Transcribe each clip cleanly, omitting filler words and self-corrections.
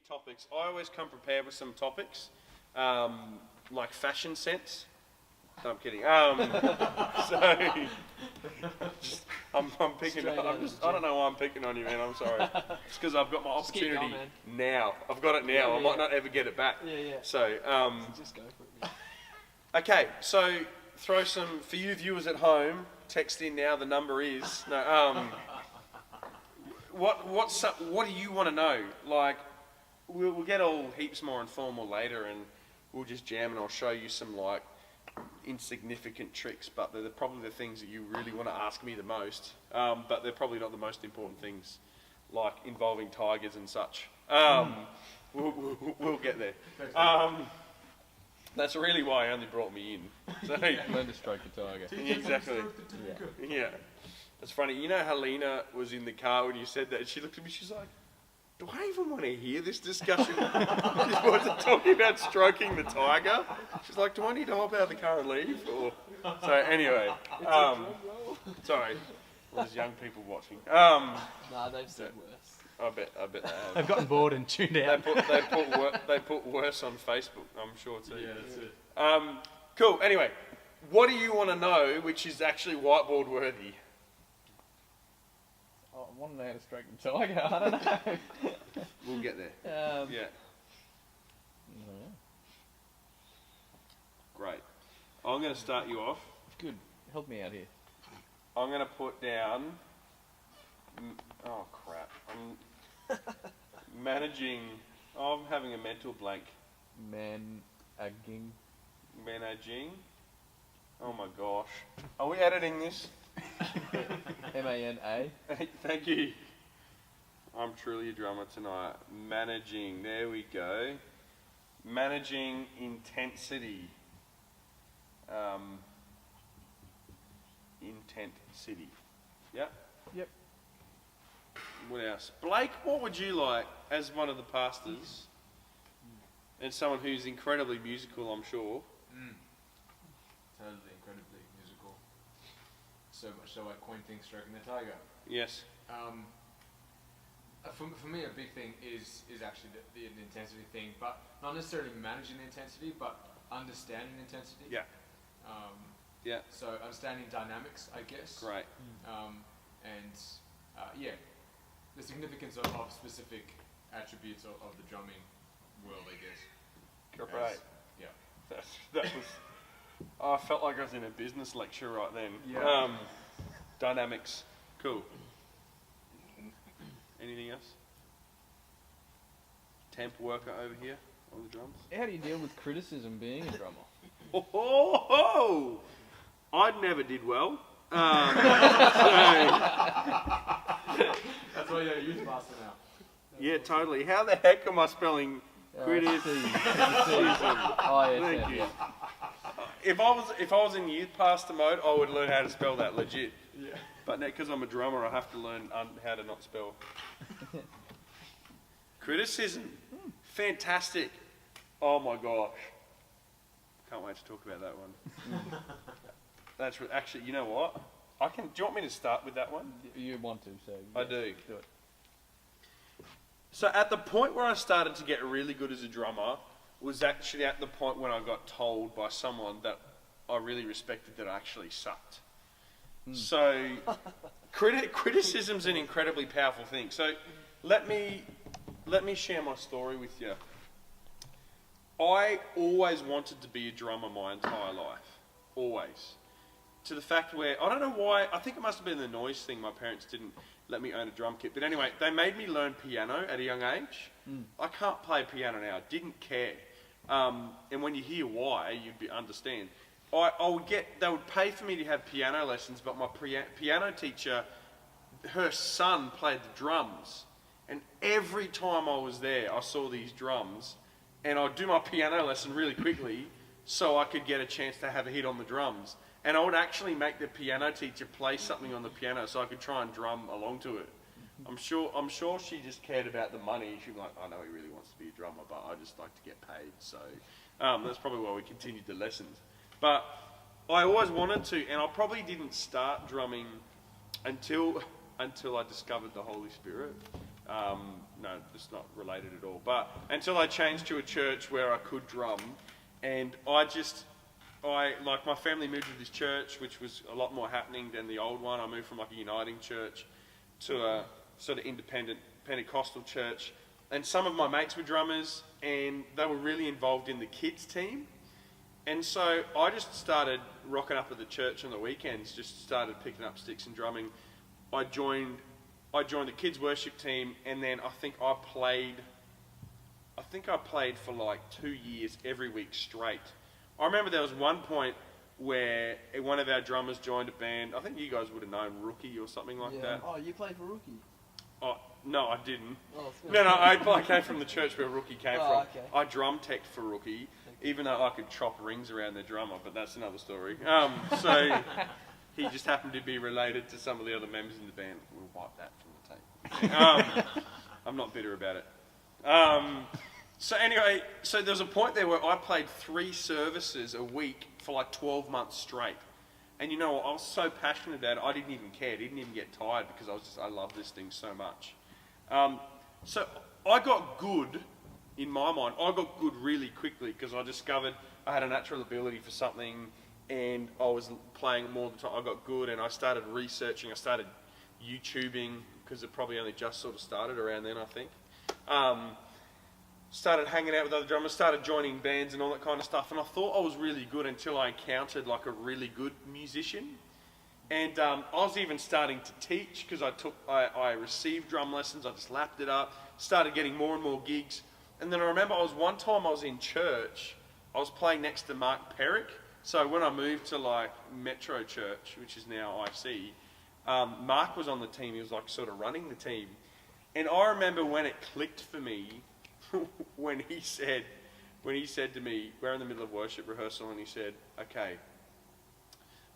topics. I always come prepared with some topics, like fashion sense. No, I'm kidding. I'm picking. I don't know why I'm picking on you, man. I'm sorry. It's because I've got my opportunity now. I've got it now. I might not ever get it back. Yeah. So, just go for it. okay. So throw some for you viewers at home. Text in now. The number is no. What do you want to know? Like, we'll get all heaps more informal later, and we'll just jam, and I'll show you some like insignificant tricks, but they're probably the things that you really want to ask me the most. But they're probably not the most important things, like involving tigers and such. We'll get there. That's really why I only brought me in. So, learn to stroke a tiger. Exactly. Yeah. It's funny. You know, Helena was in the car when you said that, and she looked at me. She's like, "Do I even want to hear this discussion?" She wasn't talking about stroking the tiger. She's like, "Do I need to hop out of the car and leave?" So anyway, sorry, there's young people watching. Nah, they've said worse. I bet they have. They've gotten bored and tuned out. They put worse on Facebook, I'm sure too. Yeah, that's it. Cool. Anyway, what do you want to know, which is actually whiteboard worthy? I want to know how to stroke a tiger. I don't know. We'll get there. Yeah. Great. I'm going to start you off. Good. Help me out here. I'm going to put down. Oh crap! I'm managing. I'm having a mental blank. Managing. Oh my gosh! Are we editing this? M-A-N-A. Thank you. I'm truly a drummer tonight. Managing. There we go. Managing intensity. Intensity. Yep. Yep. What else? Blake, what would you like as one of the pastors and someone who's incredibly musical, I'm sure? Totally incredibly musical. So much so I coined things stroking the tiger. Yes. For me, a big thing is actually the intensity thing, but not necessarily managing the intensity, but understanding the intensity. Yeah. So understanding dynamics, I guess. Great. The significance of specific attributes of the drumming world, I guess. Great. Yeah. That was. I felt like I was in a business lecture right then. Yeah. Dynamics. Cool. Anything else? Temp worker over here on the drums. How do you deal with criticism being a drummer? Oh! I never did well. That's why you're a youth master now. Yeah, totally. How the heck am I spelling criticism? Thank you. If I was in youth pastor mode, I would learn how to spell that legit. Yeah. But now, because I'm a drummer, I have to learn how to not spell. Criticism. Fantastic. Oh my gosh. Can't wait to talk about that one. That's actually, you know what? Do you want me to start with that one? You want to, so... I do. Do it. So at the point where I started to get really good as a drummer was actually at the point when I got told by someone that I really respected that I actually sucked. So criticism's an incredibly powerful thing. So let me share my story with you. I always wanted to be a drummer my entire life. Always. To the fact where, I don't know why, I think it must have been the noise thing. My parents didn't let me own a drum kit. But anyway, they made me learn piano at a young age. I can't play piano now. I didn't care. And when you hear why, you'd understand. They would pay for me to have piano lessons, but my piano teacher, her son played the drums. And every time I was there, I saw these drums. And I'd do my piano lesson really quickly so I could get a chance to have a hit on the drums. And I would actually make the piano teacher play something on the piano so I could try and drum along to it. I'm sure she just cared about the money. She'd be like, I know he really wants to be a drummer, but I just like to get paid. So that's probably why we continued the lessons. But I always wanted to, and I probably didn't start drumming until I discovered the Holy Spirit. no, it's not related at all. But until I changed to a church where I could drum, and like my family moved to this church, which was a lot more happening than the old one. I moved from like a uniting church to a sort of independent Pentecostal church. And some of my mates were drummers, and they were really involved in the kids team. And so I just started rocking up at the church on the weekends, just started picking up sticks and drumming. I joined the kids worship team, and then I think I played for like 2 years every week straight. I remember there was one point where one of our drummers joined a band. I think you guys would have known Rookie or something like that. Oh, you played for Rookie? Oh, no, I didn't. Oh, No, I came from the church where Rookie came from. Okay. I drum teched for Rookie, even though I could chop rings around their drummer, but that's another story. So he just happened to be related to some of the other members in the band. We'll wipe that from the tape. I'm not bitter about it. So anyway, so there was a point there where I played 3 services a week for like 12 months straight. And you know what, I was so passionate about it, I didn't even care. I didn't even get tired because I love this thing so much. So I got good, in my mind, I got good really quickly because I discovered I had a natural ability for something, and I was playing more than time. I got good, and I started researching, I started YouTubing, because it probably only just sort of started around then, I think. Started hanging out with other drummers, started joining bands and all that kind of stuff, and I thought I was really good until I encountered like a really good musician. And I was even starting to teach because I received drum lessons, I just lapped it up, started getting more and more gigs. And then I remember one time I was in church, I was playing next to Mark Perrick. So when I moved to like Metro Church, which is now IC, Mark was on the team, he was like sort of running the team. And I remember when it clicked for me, when he said to me, we're in the middle of worship rehearsal, and he said, okay,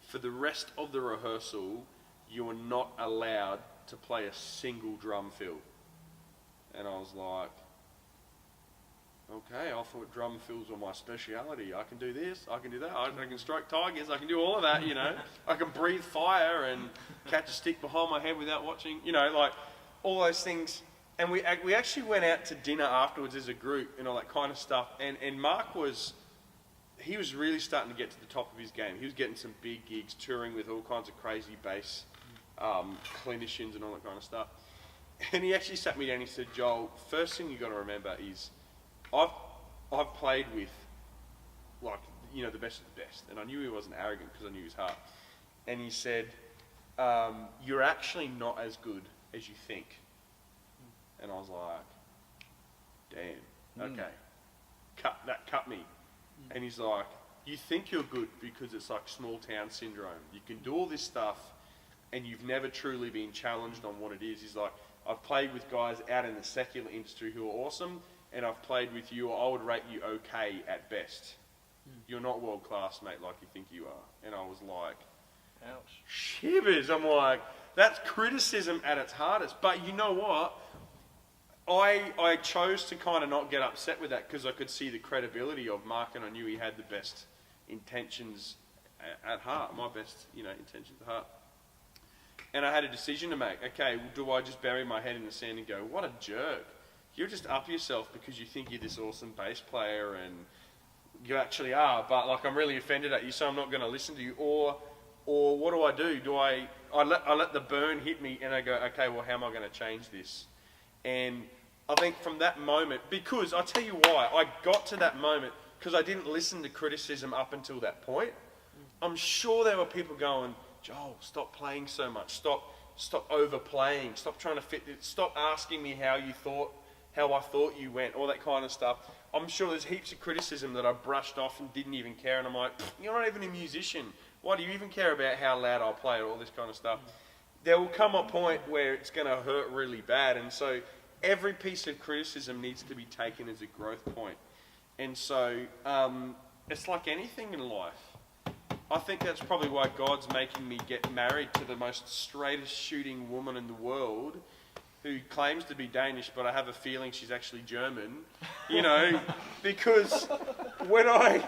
for the rest of the rehearsal, you are not allowed to play a single drum fill. And I was like, okay, I thought drum fills were my speciality. I can do this, I can do that, I can strike tigers, I can do all of that, you know. I can breathe fire and catch a stick behind my head without watching, you know, like all those things. And we actually went out to dinner afterwards as a group and all that kind of stuff. And Mark was really starting to get to the top of his game. He was getting some big gigs, touring with all kinds of crazy bass clinicians and all that kind of stuff. And he actually sat me down and he said, Joel, first thing you got to remember is I've played with, like, you know, the best of the best. And I knew he wasn't arrogant because I knew his heart. And he said, you're actually not as good as you think. And I was like, damn, okay, cut me. And he's like, you think you're good because it's like small town syndrome. You can do all this stuff and you've never truly been challenged on what it is. He's like, I've played with guys out in the secular industry who are awesome, and I've played with you, I would rate you okay at best. You're not world class, mate, like you think you are. And I was like, Ouch. shivers. I'm like, that's criticism at its hardest. But you know what? I chose to kind of not get upset with that because I could see the credibility of Mark, and I knew he had the best intentions at heart, my best, you know, intentions at heart. And I had a decision to make. Okay, well, do I just bury my head in the sand and go, what a jerk? You're just up yourself because you think you're this awesome bass player, and you actually are, but like I'm really offended at you, so I'm not going to listen to you. Or what do? Do I let the burn hit me, and I go, okay, well, how am I going to change this? And I think from that moment, because I'll tell you why, I got to that moment because I didn't listen to criticism up until that point. I'm sure there were people going, Joel, stop playing so much, stop overplaying, stop trying to fit it, stop asking me how I thought you went, all that kind of stuff. I'm sure there's heaps of criticism that I brushed off and didn't even care, and I'm like, you're not even a musician. Why do you even care about how loud I play or all this kind of stuff? There will come a point where it's going to hurt really bad, and so every piece of criticism needs to be taken as a growth point. And so it's like anything in life. I think that's probably why God's making me get married to the most straightest shooting woman in the world, who claims to be Danish, but I have a feeling she's actually German. You know, because when I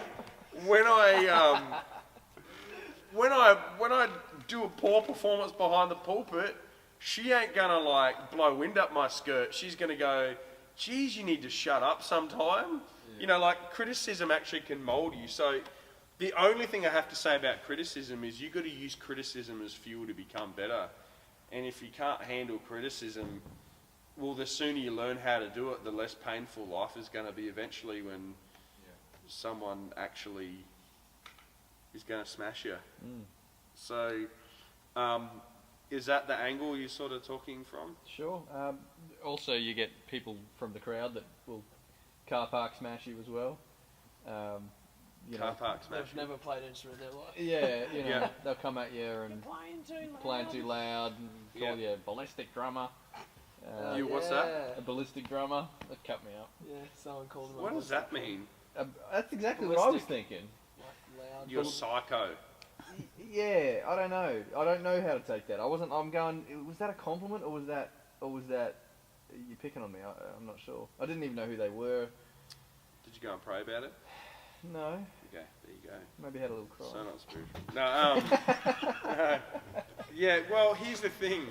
do a poor performance behind the pulpit, she ain't gonna like blow wind up my skirt. She's gonna go, geez, you need to shut up sometime. You know, like criticism actually can mould you. So the only thing I have to say about criticism is you got to use criticism as fuel to become better. And if you can't handle criticism, well, the sooner you learn how to do it, the less painful life is going to be eventually when someone actually is going to smash you. So, is that the angle you're sort of talking from? Sure. Also, you get people from the crowd that will car park smash you as well. Car park smash. They've never played an instrument in their life. Yeah, you know, Yeah. they'll come at you and playing too loud and call you a ballistic drummer. What's that? A ballistic drummer. That cut me up. Yeah, someone called them. What does that mean? That's exactly what I was Ballistic. thinking. Like loud. You're psycho. Yeah, I don't know. I don't know how to take that. I'm going. Was that a compliment or was that you picking on me? I'm not sure. I didn't even know who they were. Did you go and pray about it? No. Okay, there you go. Maybe had a little cry. So not spiritual. No, yeah, well, here's the thing.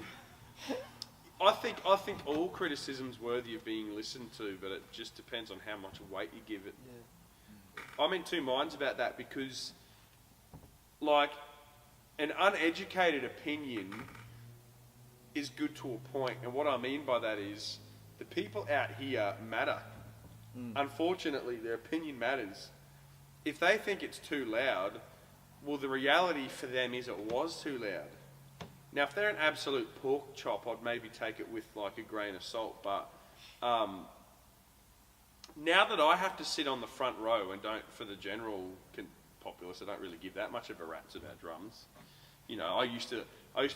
I think all criticism's worthy of being listened to, but it just depends on how much weight you give it. Yeah. I'm in two minds about that because, like, an uneducated opinion is good to a point, and what I mean by that is the people out here matter. Unfortunately, their opinion matters. If they think it's too loud, well, the reality for them is it was too loud. Now, if they're an absolute pork chop, I'd maybe take it with like a grain of salt. But now that I have to sit on the front row and don't, for the general populace, I don't really give that much of a rat's about drums. You know, I used to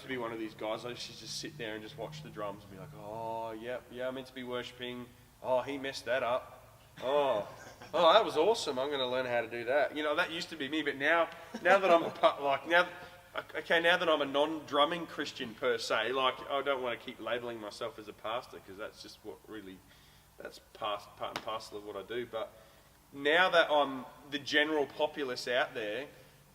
be one of these guys. I used to just sit there and just watch the drums and be like, oh, yeah, I'm meant to be worshipping. Oh, he messed that up. Oh, that was awesome. I'm going to learn how to do that. You know, that used to be me, but now that I'm now that I'm a non-drumming Christian per se, like I don't want to keep labelling myself as a pastor because that's just that's part and parcel of what I do. But now that I'm the general populace out there,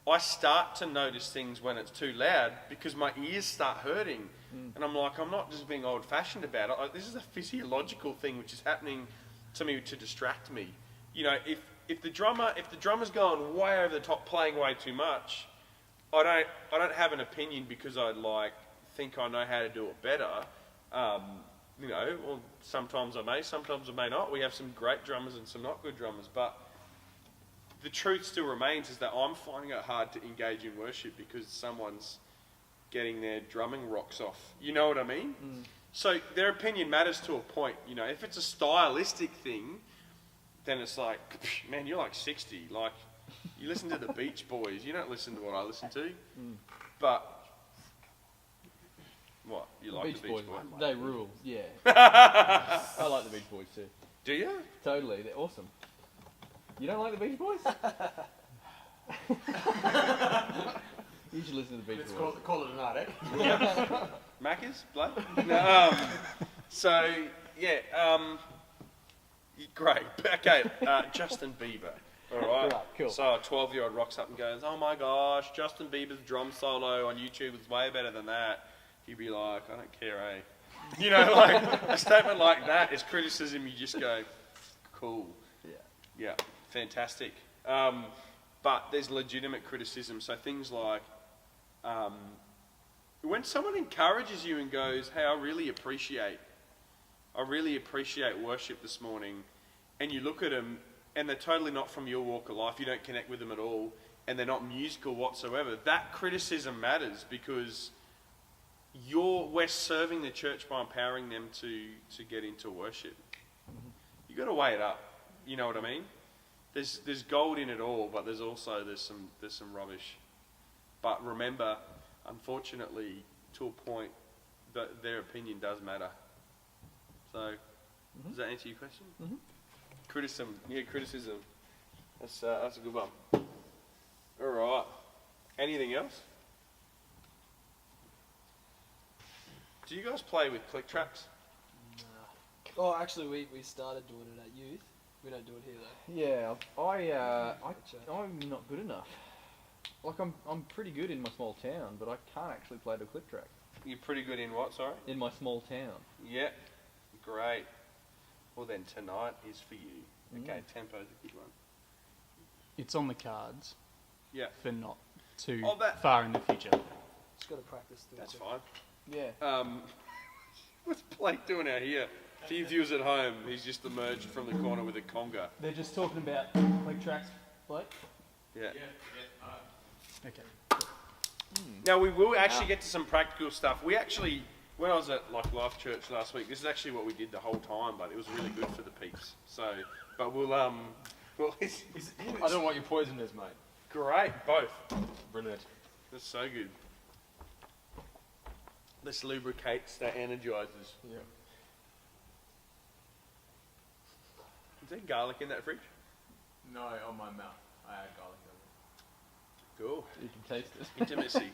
I start to notice things when it's too loud because my ears start hurting, and I'm like, I'm not just being old-fashioned about it. This is a physiological thing which is happening to me to distract me. You know, if the drummer's going way over the top, playing way too much, I don't have an opinion because I think I know how to do it better. You know, well, sometimes I may not. We have some great drummers and some not good drummers, but the truth still remains is that I'm finding it hard to engage in worship because someone's getting their drumming rocks off. You know what I mean? So their opinion matters to a point. You know, if it's a stylistic thing, then it's like, man, you're like 60. Like, you listen to the Beach Boys. You don't listen to what I listen to. But, what? You like the Beach Boys? They rule, yeah. I like the Beach Boys too. Do you? Totally, they're awesome. You don't like the Beach Boys? You should listen to the Beach Let's Boys. call it a night, eh? Macca's? Blood? No, so, yeah. Great. Okay, Justin Bieber. All right. Right, cool. So a 12-year-old rocks up and goes, oh my gosh, Justin Bieber's drum solo on YouTube was way better than that. He'd be like, I don't care, eh? You know, like, a statement like that is criticism. You just go, cool. Yeah, fantastic. But there's legitimate criticism. So things like, when someone encourages you and goes, hey, I really appreciate worship this morning, and you look at them and they're totally not from your walk of life, you don't connect with them at all, and they're not musical whatsoever, that criticism matters because we're serving the church by empowering them to get into worship. You've got to weigh it up. You know what I mean? There's gold in it all, but there's some rubbish. But remember, unfortunately, to a point, that their opinion does matter. So, does that answer your question? Criticism. That's a good one. All right. Anything else? Do you guys play with click traps? Nah. Oh, actually, we started doing it at youth. We don't do it here though. Yeah, I'm not good enough. Like I'm pretty good in my small town, but I can't actually play the click track. You're pretty good in what, sorry? in my small town. Yeah. Great. Well then, tonight is for you. Okay, tempo's a good one. It's on the cards Yeah. for not too Oh, that- far in the future. Just got to practice. That's fine. Yeah. What's Blake doing out here? For you viewers at home, he's just emerged from the corner with a conga. They're just talking about click tracks, Blake. Yeah. Okay. Now we will actually get to some practical stuff. We actually, when I was at like Life Church last week, this is actually what we did the whole time, but it was really good for the peeps. So, but well, it's I don't want your poisoners, mate. great, both. Brilliant. That's so good. This lubricates, that energizes. Yeah. Is there garlic in that fridge? No, on my mouth. I had garlic over. Cool. You can taste it. Intimacy.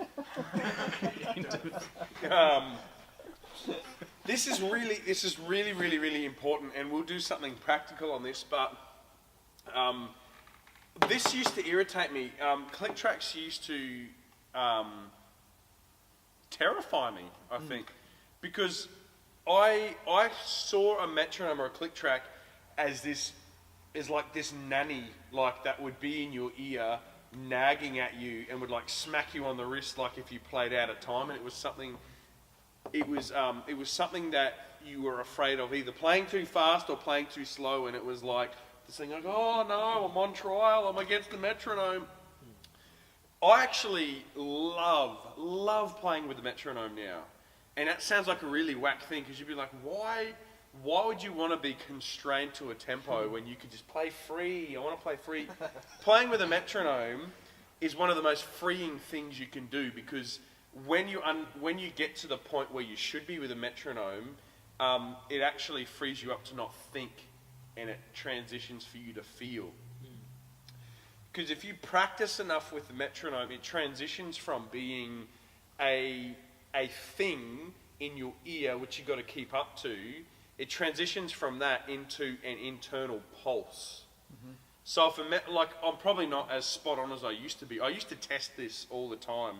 This is really important, and we'll do something practical on this. But this used to irritate me. Click tracks used to terrify me. I think because I saw a metronome or a click track as like this nanny, like that would be in your ear, nagging at you and would like smack you on the wrist, like if you played out of time, and it was something that you were afraid of, either playing too fast or playing too slow, and it was like this thing like, oh no, I'm on trial, I'm against the metronome. I actually love playing with the metronome now, and that sounds like a really whack thing, because you'd be like, why would you want to be constrained to a tempo when you could just play free? I want to play free. Playing with a metronome is one of the most freeing things you can do, because when you get to the point where you should be with a metronome, it actually frees you up to not think, and it transitions for you to feel. Because if you practice enough with the metronome, it transitions from being a thing in your ear which you've got to keep up to. It transitions from that into an internal pulse. So if I'm probably not as spot on as I used to be. I used to test this all the time.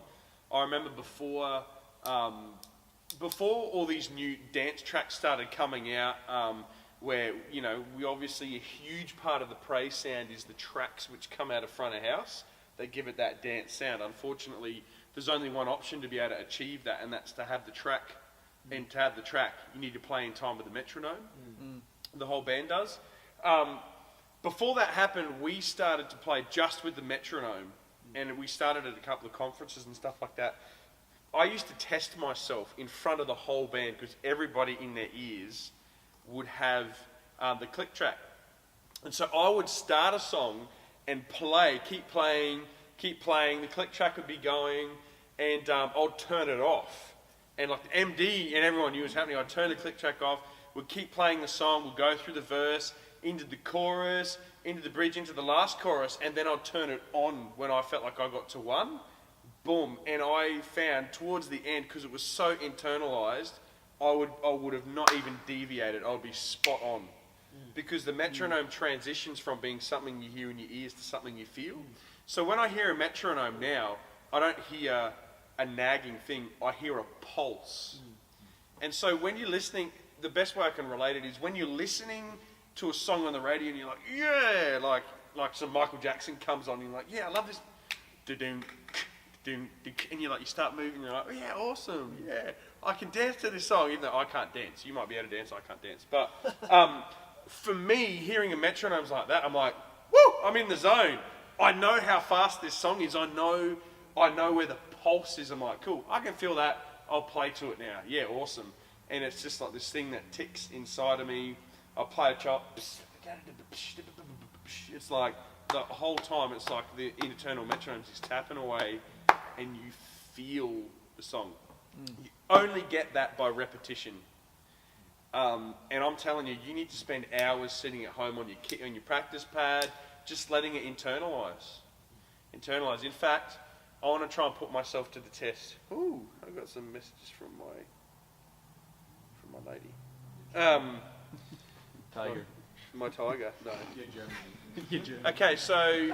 I remember before all these new dance tracks started coming out, where, you know, we obviously, a huge part of the praise sound is the tracks which come out of front of house. They give it that dance sound. Unfortunately, there's only one option to be able to achieve that, and that's to have the track. And to have the track, you need to play in time with the metronome. The whole band does. Before that happened, we started to play just with the metronome, and we started at a couple of conferences and stuff like that. I used to test myself in front of the whole band, because everybody in their ears would have the click track. And so I would start a song and keep playing, the click track would be going, and I'd turn it off. And like the MD and everyone knew what was happening, I'd turn the click track off, we'd keep playing the song, we'd go through the verse, into the chorus, into the bridge, into the last chorus, and then I'd turn it on when I felt like I got to one. Boom. And I found towards the end, because it was so internalized, I would have not even deviated. I would be spot on. Because the metronome transitions from being something you hear in your ears to something you feel. So when I hear a metronome now, I don't hear a nagging thing, I hear a pulse. And so when you're listening, the best way I can relate it is when you're listening to a song on the radio and you're like, yeah, like some Michael Jackson comes on and you're like, yeah, I love this. And you're like, you start moving, and you're like, oh, yeah, awesome, yeah, I can dance to this song, even though I can't dance. You might be able to dance, I can't dance. But for me, hearing a metronome's like that, I'm like, woo, I'm in the zone. I know how fast this song is. I know where the pulse is. I'm like, cool, I can feel that. I'll play to it now. Yeah, awesome. And it's just like this thing that ticks inside of me. I play a chop. It's like the whole time, it's like the internal metronome's just tapping away, and you feel the song. You only get that by repetition. And I'm telling you, you need to spend hours sitting at home on your practice pad, just letting it internalize. In fact, I want to try and put myself to the test. Ooh, I got some messages from my lady. Tiger. My tiger. No. You're German. Okay, so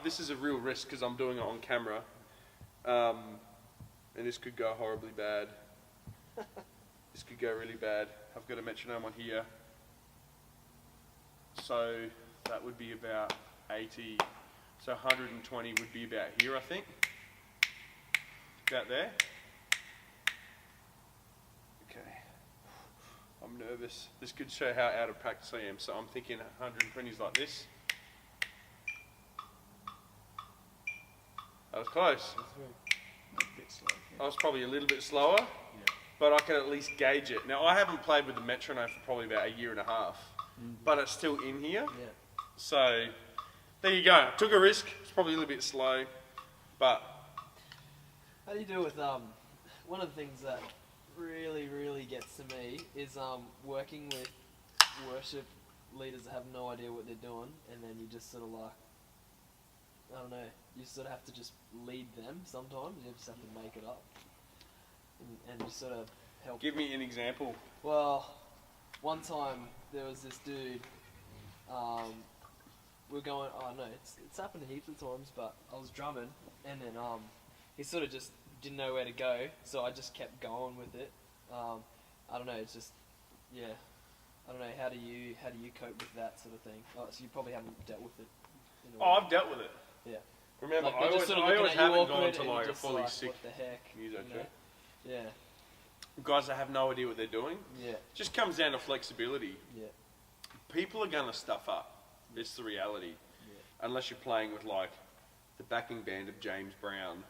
this is a real risk because I'm doing it on camera. And this could go horribly bad. This could go really bad. I've got a metronome on here. So that would be about 80. So 120 would be about here, I think. About there. Okay. I'm nervous. This could show how out of practice I am. So I'm thinking 120 is like this. That was close. A bit slow. I was probably a little bit slower, but I can at least gauge it. Now, I haven't played with the metronome for probably about a year and a half, but it's still in here. Yeah. So, there you go. Took a risk. It's probably a little bit slow, but... How do you do with one of the things that really gets to me is working with worship leaders that have no idea what they're doing, and then you just sort of like, I don't know, you sort of have to just lead them sometimes. You just have to make it up, and you sort of help. Give me an example. Well, one time there was this dude. We're going. Oh no, it's happened heaps of times. But I was drumming, and then he sort of just didn't know where to go, so I just kept going with it. I don't know. It's just, yeah. I don't know. How do you cope with that sort of thing? Oh, so you probably haven't dealt with it. In a Oh, while. I've dealt with it. Yeah. Remember, Like, I they're always, just sort of I looking always at you haven't awkward gone and to you're like a just fully like, sick what the heck? muso you know? trip. Yeah. Guys that have no idea what they're doing. Yeah. Just comes down to flexibility. Yeah. People are going to stuff up. It's the reality. Yeah. Unless you're playing with like the backing band of James Brown.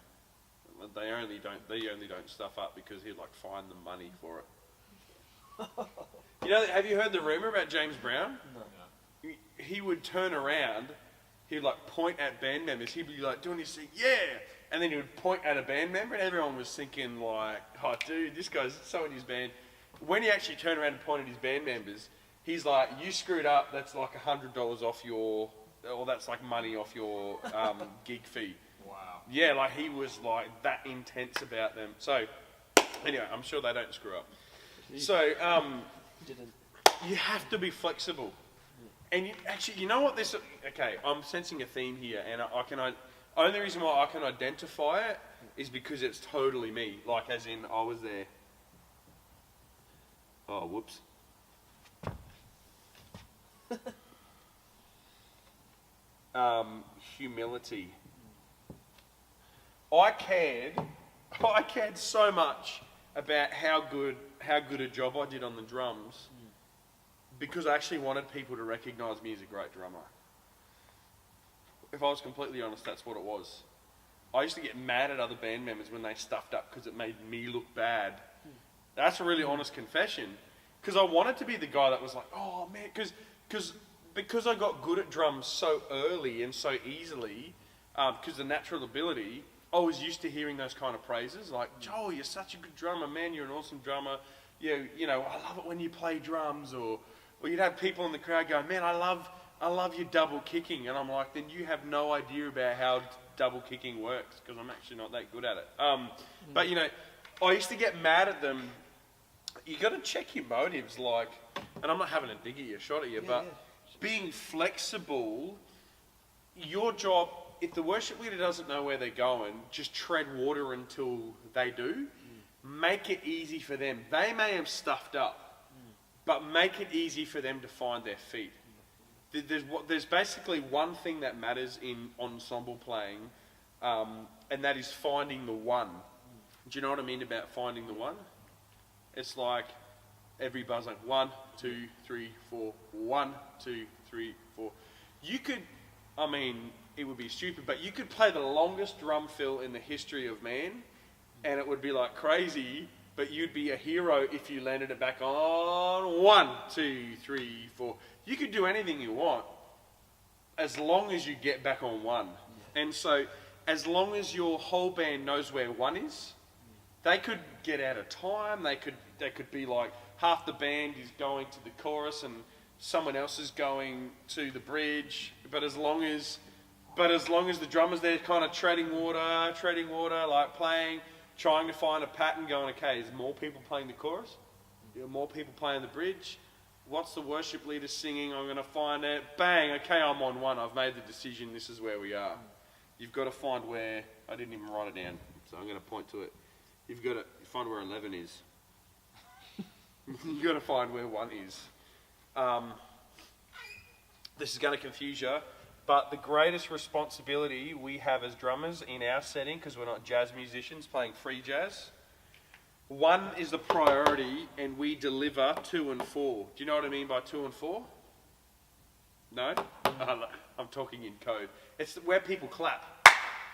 They only don't stuff up because he'd like find the money for it. You know, have you heard the rumor about James Brown? No. He would turn around, he'd like point at band members, he'd be like doing his thing, yeah! And then he would point at a band member and everyone was thinking like, oh dude, this guy's so in his band. When he actually turned around and pointed at his band members, he's like, you screwed up, that's like $100 off your, or that's like money off your gig fee. Wow. Yeah, like he was like that intense about them. So, anyway, I'm sure they don't screw up. So, Didn't. you have to be flexible. And you know what this... Okay, I'm sensing a theme here, and only reason why I can identify it is because it's totally me. Like, as in, I was there. Oh, whoops. Humility. I cared so much about how good a job I did on the drums because I actually wanted people to recognise me as a great drummer. If I was completely honest, that's what it was. I used to get mad at other band members when they stuffed up because it made me look bad. That's a really honest confession. Because I wanted to be the guy that was like, oh man, because I got good at drums so early and so easily, because the natural ability, I was used to hearing those kind of praises, like, Joel, you're such a good drummer, man, you're an awesome drummer. You know, I love it when you play drums, or you'd have people in the crowd going, man, I love your double kicking, and I'm like, then you have no idea about how double kicking works, because I'm actually not that good at it. But you know, I used to get mad at them. You got to check your motives, like, and I'm not having a dig at you, a shot at you, but being flexible, your job, if the worship leader doesn't know where they're going, just tread water until they do. Make it easy for them. They may have stuffed up, but make it easy for them to find their feet. There's basically one thing that matters in ensemble playing, and that is finding the one. Do you know what I mean about finding the one? It's like every buzz, like 1, 2, 3, 4, 1, 2, 3, 4. You could, I mean, it would be stupid, but you could play the longest drum fill in the history of man, and it would be like crazy, but you'd be a hero if you landed it back on 1, 2, 3, 4. You could do anything you want, as long as you get back on 1. And so, as long as your whole band knows where 1 is, they could get out of time. They could be like half the band is going to the chorus and someone else is going to the bridge. But as long as the drummer's there, kind of treading water, like playing, trying to find a pattern, going, okay, is more people playing the chorus? More people playing the bridge? What's the worship leader singing? I'm going to find it. Bang, okay, I'm on 1. I've made the decision. This is where we are. You've got to find where... I didn't even write it down. So I'm going to point to it. You've got to find where 11 is. You've got to find where 1 is. This is going to confuse you, but the greatest responsibility we have as drummers in our setting, because we're not jazz musicians playing free jazz, 1 is the priority, and we deliver 2 and 4. Do you know what I mean by 2 and 4? No? I'm talking in code. It's where people clap.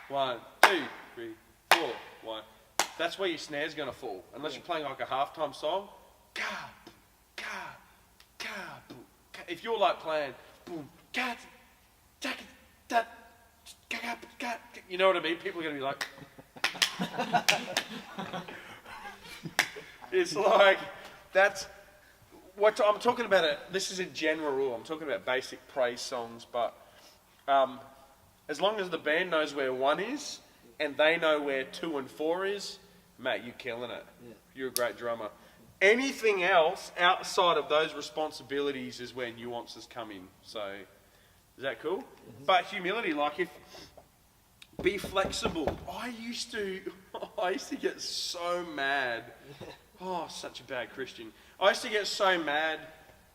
1, 2, 3, 4, 1. That's where your snare's going to fall. Unless you're playing like a halftime song. Ka, ka, ka, boom, ka. If you're like playing, boom, ka, ka, ka, ka, ka, ka, you know what I mean? People are going to be like... It's like, that's... What I'm talking about, this is a general rule. I'm talking about basic praise songs, but as long as the band knows where 1 is and they know where 2 and 4 is, mate, you're killing it. Yeah. You're a great drummer. Anything else outside of those responsibilities is where nuances come in. So, is that cool? Mm-hmm. But humility, like be flexible. I used to get so mad. Oh, such a bad Christian. I used to get so mad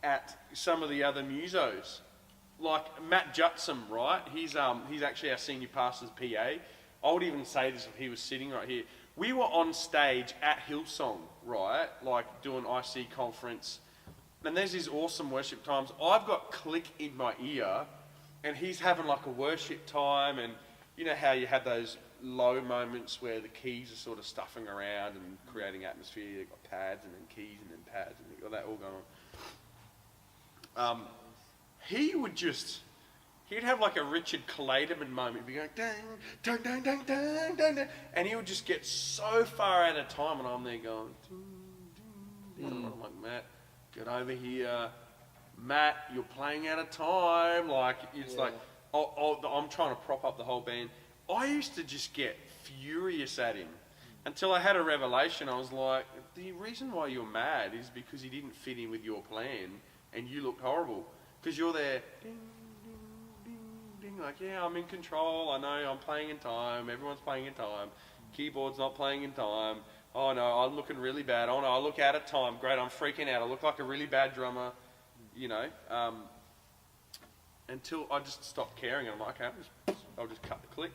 at some of the other musos. Like Matt Jutson, right? He's actually our senior pastor's PA. I would even say this if he was sitting right here. We were on stage at Hillsong, right? Like doing IC conference. And there's these awesome worship times. I've got click in my ear and he's having like a worship time, and you know how you have those low moments where the keys are sort of stuffing around and creating atmosphere. You've got pads and then keys and then pads and you've got that all going on. He'd have like a Richard Clayderman moment. He'd be going, dang, dang, dang, dang, dang, dang, dang. And he would just get so far out of time, and I'm there going, ding, ding, ding. I'm like, Matt, get over here. Matt, you're playing out of time. Like, it's like, I'm trying to prop up the whole band. I used to just get furious at him until I had a revelation. I was like, the reason why you're mad is because he didn't fit in with your plan and you looked horrible. Because you're there, ding, ding, ding, ding, like, yeah, I'm in control. I know I'm playing in time. Everyone's playing in time. Keyboard's not playing in time. Oh no, I'm looking really bad. Oh no, I look out of time. Great, I'm freaking out. I look like a really bad drummer, you know. Until I just stopped caring. And I'm like, okay, I'll just cut the click.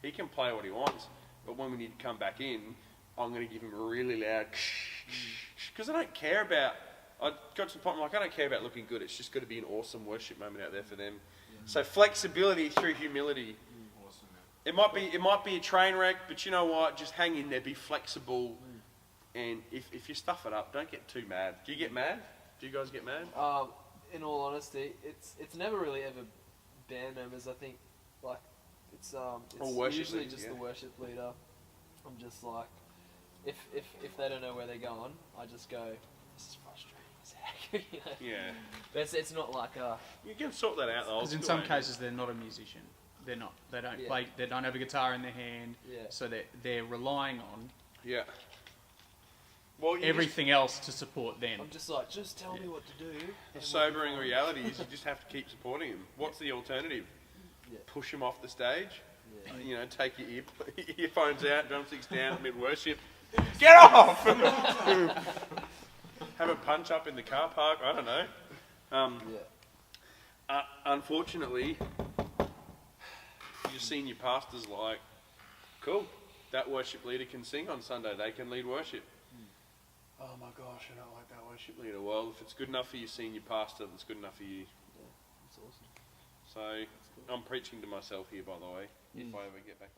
He can play what he wants, but when we need to come back in, I'm going to give him a really loud because I don't care about. I got to the point where I don't care about looking good. It's just got to be an awesome worship moment out there for them. Yeah. So flexibility through humility. Awesome, man. It might be a train wreck, but you know what? Just hang in there, be flexible, and if you stuff it up, don't get too mad. Do you get mad? Do you guys get mad? In all honesty, it's never really ever band members. I think like it's usually leaders, just the worship leader. I'm just like, if they don't know where they're going, I just go, this is frustrating as heck. You know? Yeah. But it's not like you can sort that out though. Because in some cases they're not a musician. They're not. They don't play. They don't have a guitar in their hand. Yeah. So they're relying on. Yeah. Well, everything else to support them. I'm just like, just tell me what to do. The sobering reality is you just have to keep supporting him. What's the alternative? Yeah. Push him off the stage. Yeah. You know, take your earphones out, drumsticks down, mid worship. Get off! Have a punch up in the car park. I don't know. Unfortunately, your senior pastor's like, cool. That worship leader can sing on Sunday. They can lead worship. Oh my gosh, I don't like that worship leader. Well, if it's good enough for your senior pastor, then it's good enough for you. Yeah, that's awesome. So, I'm preaching to myself here, by the way, if I ever get back.